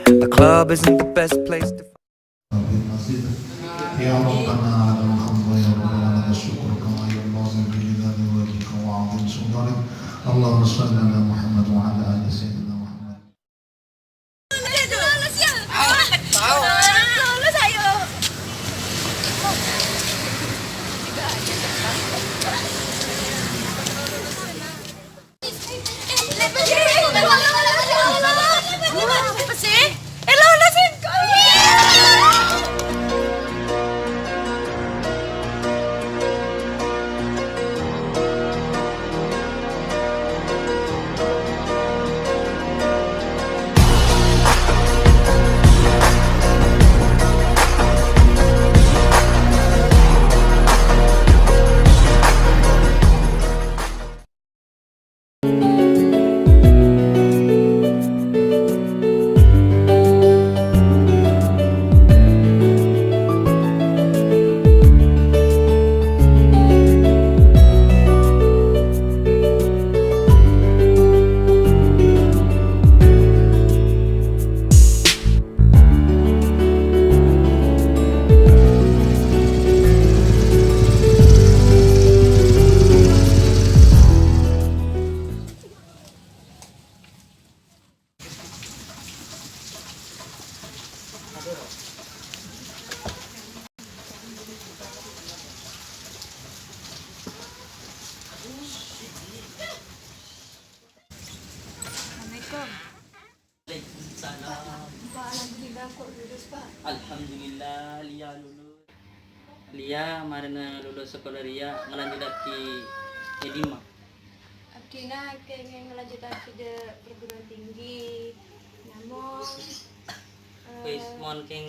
The club isn't the best place to يا ربنا لك الحمد يا ربنا لك الشكر كما ينبغي بجلال وجهك وعظيم سلطانك. اللهم صل على محمد وعلى ال سيدنا محمد. Alhamdulillah Lia lulus. Lia marina lulus sekolah Ria ngelanjut ke Edima. Abdina pengen ngelanjutan ke perguruan tinggi. Namun Wis mon keng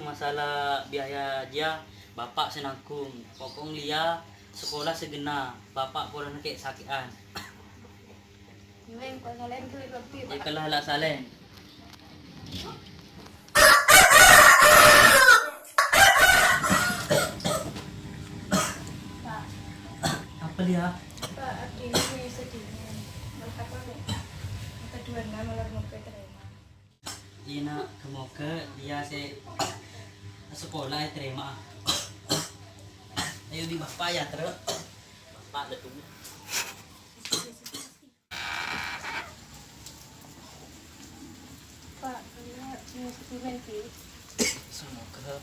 masalah biaya dia bapak senangkum. Pokong Lia sekolah segena, bapak pun kek sakitan. memang kalau kalian tuh lebih Dia kalah lah salen. Apa Lia? Pak Abdina nih sedihnya. Apa nih? Kedua nama luar mau terima. Ina kemoga dia sekolah terima. Ayo di bapak ya terus. Bapak dah tunggu. Pak, kalian nih sedihnya sih. Semoga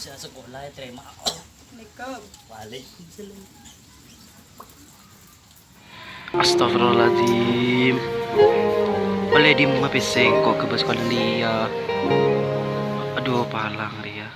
saya sekolah terima. Assalamualaikum. Waalaikumsalam. Astagfirullahaladzim. Boleh di mapiseng kok ke sekolah Lia. Aduh, palang Ria.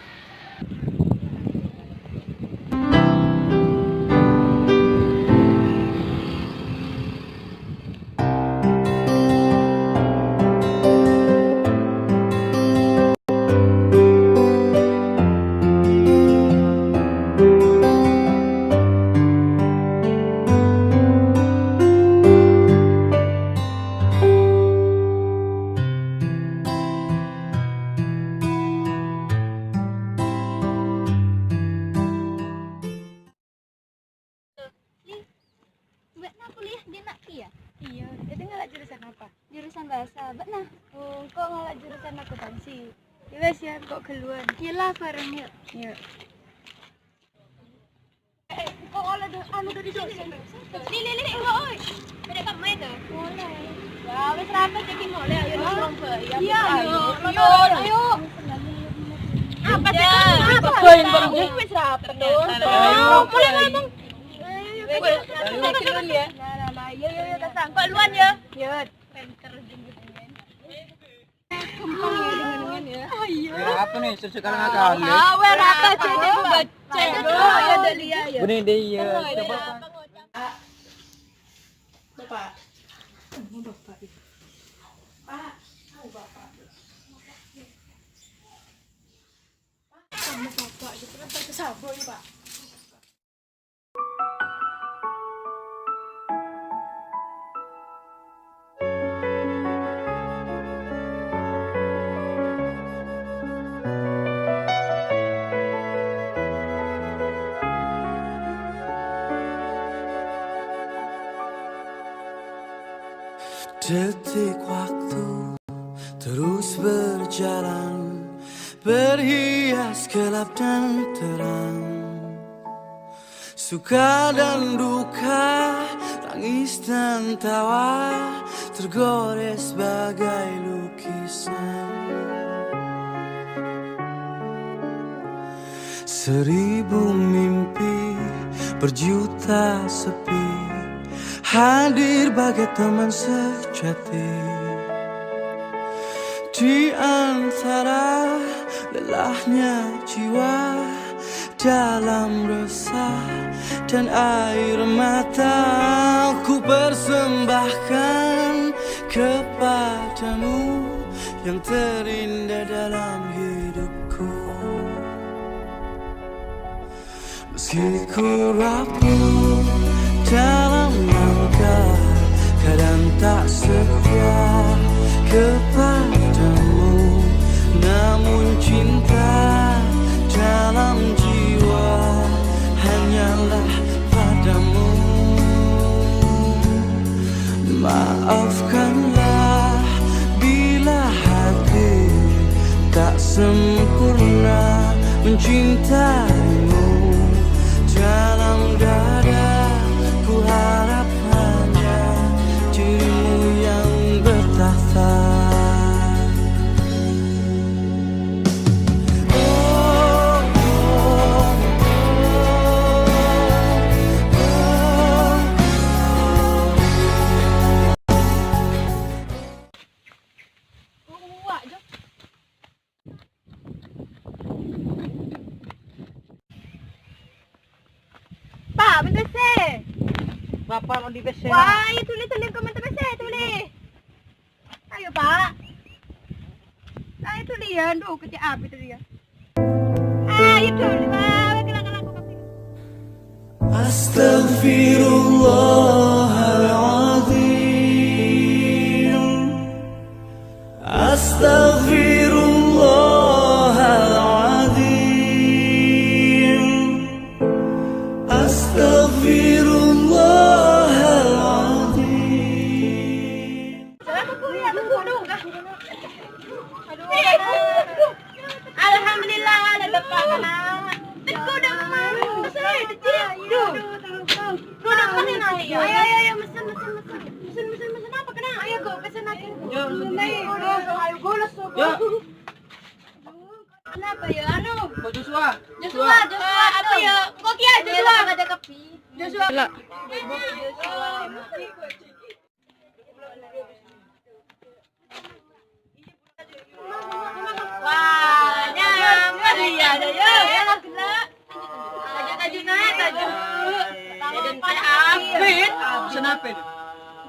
Mbak nak kuliah di nak ya? Iya, jadi ngalak jurusan apa? Jurusan bahasa. Mbak nah, kok ngalak jurusan akuntansi? Ya wes ya, kok keluar. Gila bareng yuk. Yuk. Kok olah anu dari dosen? Lili, oi. Beda kamu itu? Boleh. Ya, wes rapat jadi boleh. Ayo lomba. Iya, ayo. Apa sih? Apa? Wes rapat dong. Boleh ngomong. Ayo ya. Nah, iya datang. Kok luan ya? Ya. Penter jemputnya. Kempang ya dengan ya. Ayo. Apa nih sekarang akal nih? Awe raka jadi baca. Ya Delia ya. Benih dia. Bapak. Ini bapak. Pak, tahu bapak. Sama bapak gitu kan tersabut ya, Pak. Detik waktu terus berjalan, berhias gelap dan terang, suka dan duka, tangis dan tawa, tergores bagai lukisan. 1000 mimpi berjuta sepi, hadir bagai teman sejati. Di antara lelahnya jiwa, dalam resah dan air mata, ku persembahkan kepadamu yang terindah dalam hidupku. Meski ku rapuh dalam langkah, kadang tak setia kepadamu, namun cinta dalam jiwa hanyalah padamu. Maafkanlah bila hati tak sempurna mencintaimu. Dalam dada ku harap hanya dirimu yang bertahta. Pak, bentar saya. Bapak mau di PC. Wah, ya tulis komentar saya, tulis. Ayo, Pak. Ayo tulis ya, aduh kecil api tulis ya. Ayo tulis, Pak. Kenapa aku kasih? Astaghfirullahaladzim, astaghfirullahaladzim, astaghfirullahaladzim. Alhamdulillah, ada lepas kana. Teku dah kemana? Saya kecil. Duh. Udah kemana nak? Ayo, mesen apa kena? Ayo go, pesen lagi. Ayo go lah so. Kenapa ya? Joshua. Apa ya? Kok kia Joshua? Ada kopi. Joshua. Wah, nyamper ya ada ya. Tajuk naik tajuk. Dan pada abit. Kenapa?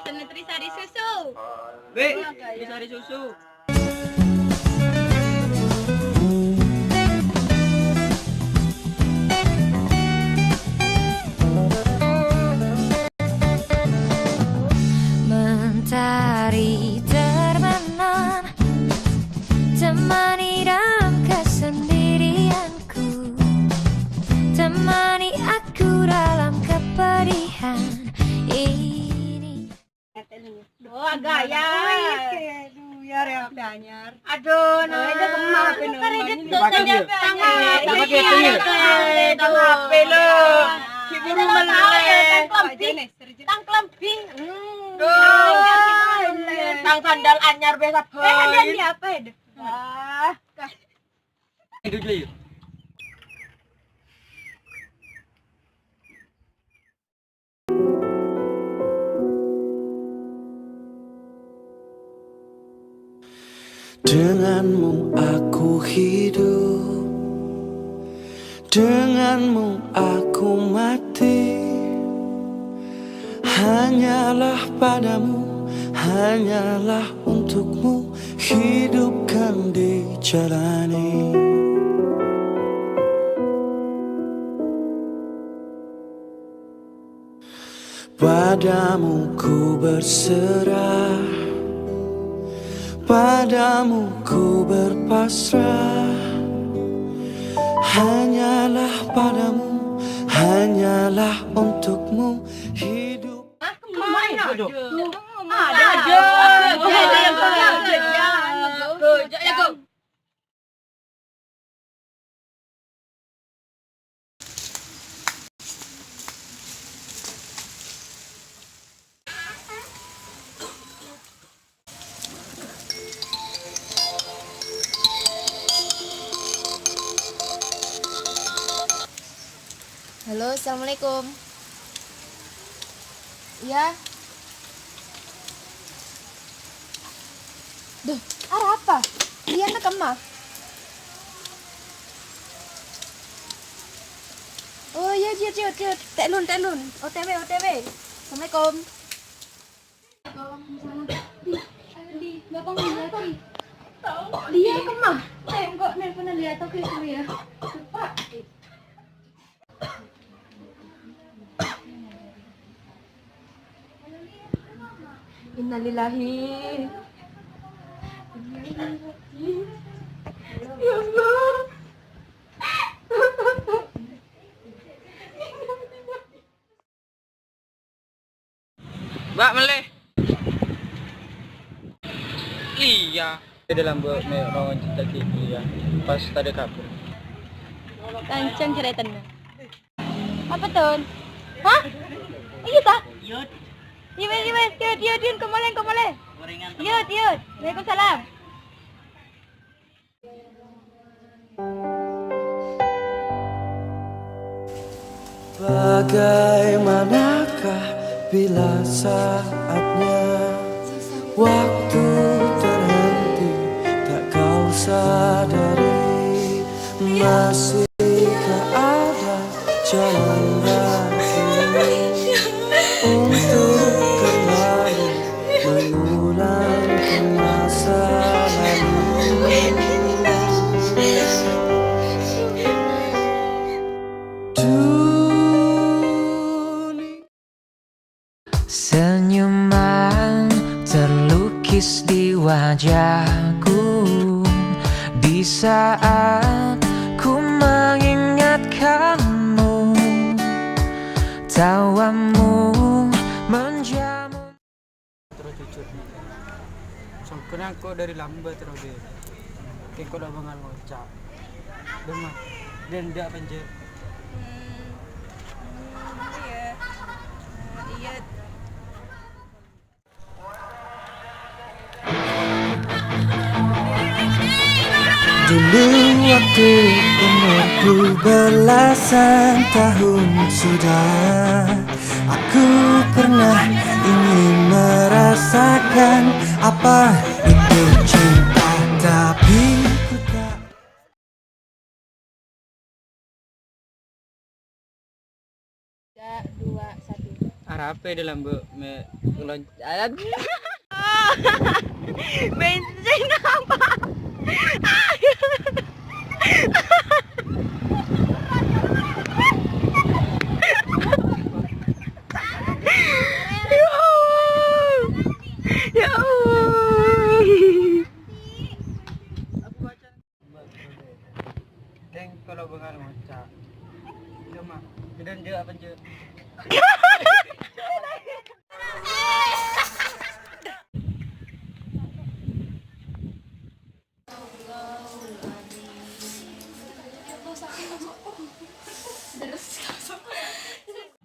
Senetri sari susu. Be, bisa ada susu. Mentari terbenam, temani dalam kesendirianku, temani aku dalam kepedihan ini. Oh, agak ya. Ya, ya, anyar. Aduh, nah itu kemana Tang HP lo. Kiburu meleleh. Tang kelemping. Tang sandal anyar biasa. Ada di apa itu? Itu dulu. Denganmu aku hidup, denganmu aku mati. Hanyalah padamu, hanyalah untukmu, hidupkan dijalani. Padamu ku berserah, padamu ku berpasrah. Hanyalah padamu, hanyalah untukmu hidup. Kemana? Aduh. Ada. Halo, assalamualaikum. Iya. Duh, arah apa? Iya nak kemah. Oh iya, ciut. Teklun. OTW. Assalamualaikum. Dia kemah. Kok nelponan dia atau ke ya? Lupa. Innalillahi. Ya Allah. Mbak meleh. Iya. Di dalam buat rawan cita kiki ya. Pas tadi kabur. Kancang ceritanya. Apa tuh? Hah? Iya tak? Yud, Yud, kemana? gorengan Yud. Waalaikumsalam. Bagaimanakah bila saatnya waktu terhenti, tak kau sadari, masihkah ada jalan lagi untuk kembali mengulang masa lalu. Senyuman terlukis di wajahku di saat ku mengingat kamu, tawamu menjamu. Terus jujur. Sangkuna aku dari lambat terus deh. Kayak kau udah bangal ngocak. Demam. Dan tidak penjir. Iya. Dulu waktu umurku belasan tahun sudah, aku pernah ingin merasakan apa itu cinta, tapi ku tak. Arah apa di dalam buat loncat. Bensin apa? Ya Allah. Deng kalau bangal ngocak. Demam. Dan dia penjir.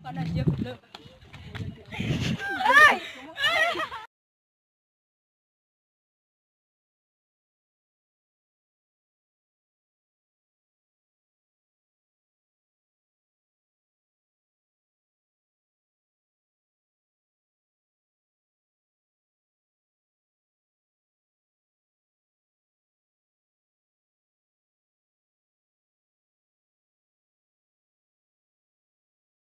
Panas dia.